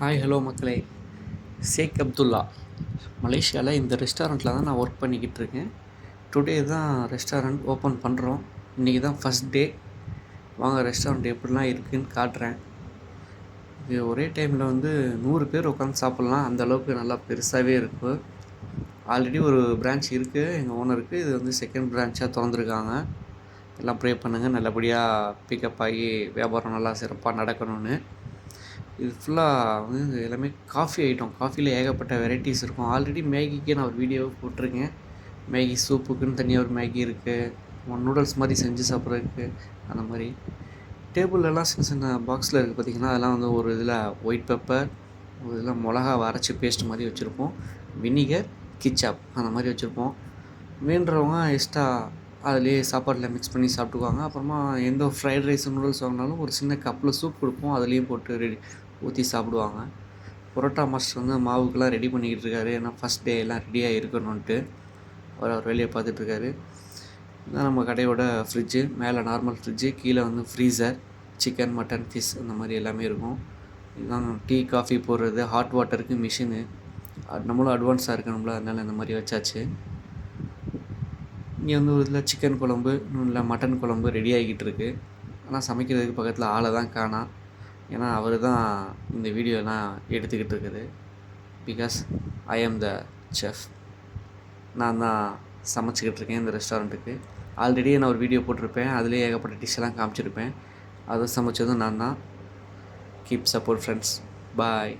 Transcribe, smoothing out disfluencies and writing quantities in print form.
Hi hello மக்களே. ஷேக் அப்துல்லா மலேசியாவில் இந்த ரெஸ்டாரண்ட்டில் தான் நான் ஒர்க் பண்ணிக்கிட்டு இருக்கேன். டுடே தான் ரெஸ்டாரண்ட் ஓப்பன் பண்ணுறோம். இன்றைக்கி தான் ஃபஸ்ட் டே. வாங்க ரெஸ்டாரண்ட் எப்படிலாம் இருக்குதுன்னு காட்டுறேன். இது ஒரே டைமில் 100 பேர் உட்காந்து சாப்பிட்லாம். அந்தளவுக்கு நல்லா பெருசாகவே இருக்குது. ஆல்ரெடி ஒரு பிரான்ச் இருக்குது எங்கள் ஓனருக்கு. இது செகண்ட் பிரான்ச்சாக திறந்துருக்காங்க. எல்லாம் ப்ரே பண்ணுங்கள், நல்லபடியாக பிக்கப் ஆகி வியாபாரம் நல்லா சிறப்பாக நடக்கணும்னு. இது ஃபுல்லாக எல்லாமே காஃபி ஐட்டம். காஃபியில் ஏகப்பட்ட வெரைட்டிஸ் இருக்கும். ஆல்ரெடி மேகிக்கே நான் ஒரு வீடியோ போட்டிருக்கேன். மேகி சூப்புக்குன்னு தனியாக ஒரு மேகி இருக்குது. நூடுல்ஸ் மாதிரி செஞ்சு சாப்பிட்றதுக்கு அந்த மாதிரி. டேபிள்லலாம் சின்ன சின்ன பாக்ஸில் இருக்குது பார்த்திங்கன்னா, அதெல்லாம் ஒரு இதில் ஒயிட் பெப்பர், ஒரு இதில் மிளகா அரைச்சி பேஸ்ட் மாதிரி வச்சுருப்போம். வினிகர், கிச்சாப் அந்த மாதிரி வச்சுருப்போம். வேண்டுறவங்க எக்ஸ்ட்ரா அதிலே சாப்பாட்டில் மிக்ஸ் பண்ணி சாப்பிட்டுக்குவாங்க. அப்புறமா எந்த ஃப்ரைட் ரைஸ் நூடுல்ஸ் வாங்கினாலும் ஒரு சின்ன கப்பில் சூப் கொடுப்போம். அதுலேயும் போட்டு ஊற்றி சாப்பிடுவாங்க. பரோட்டா மாஸ்டர் மாவுக்கெலாம் ரெடி பண்ணிக்கிட்டு இருக்காரு. ஏன்னா ஃபஸ்ட் டே எல்லாம் ரெடியாக இருக்கணுன்ட்டு அவர் வேலையை பார்த்துட்ருக்காரு. இதுதான் நம்ம கடையோட ஃப்ரிட்ஜு. மேலே நார்மல் ஃப்ரிட்ஜு, கீழே ஃப்ரீசர், சிக்கன், மட்டன், ஃபிஷ் அந்த மாதிரி எல்லாமே இருக்கும். இதுதான் டீ காஃபி போடுறது, ஹாட் வாட்டருக்கு மிஷினு. நம்மளும் அட்வான்ஸாக இருக்கணும்ல, அதனால் இந்த மாதிரி வச்சாச்சு. இங்கே ஒரு இதில் சிக்கன் குழம்பு, இன்னும் இல்லை மட்டன் குழம்பு ரெடி ஆகிக்கிட்டு இருக்குது. ஆனால் சமைக்கிறதுக்கு பக்கத்தில் ஆளை தான் காணோம். ஏன்னா அவர் தான் இந்த வீடியோலாம் எடுத்துக்கிட்டு இருக்குது. பிகாஸ் ஐ ஆம் த செஃப். நான் தான் சமைச்சிக்கிட்டு இருக்கேன் இந்த ரெஸ்டாரண்ட்டுக்கு. ஆல்ரெடி நான் ஒரு வீடியோ போட்டிருப்பேன். அதுலேயே ஏகப்பட்ட டிஷ்ஷெல்லாம் காமிச்சிருப்பேன். அதை சமைச்சதும் நான் தான். Keep support friends. பாய்.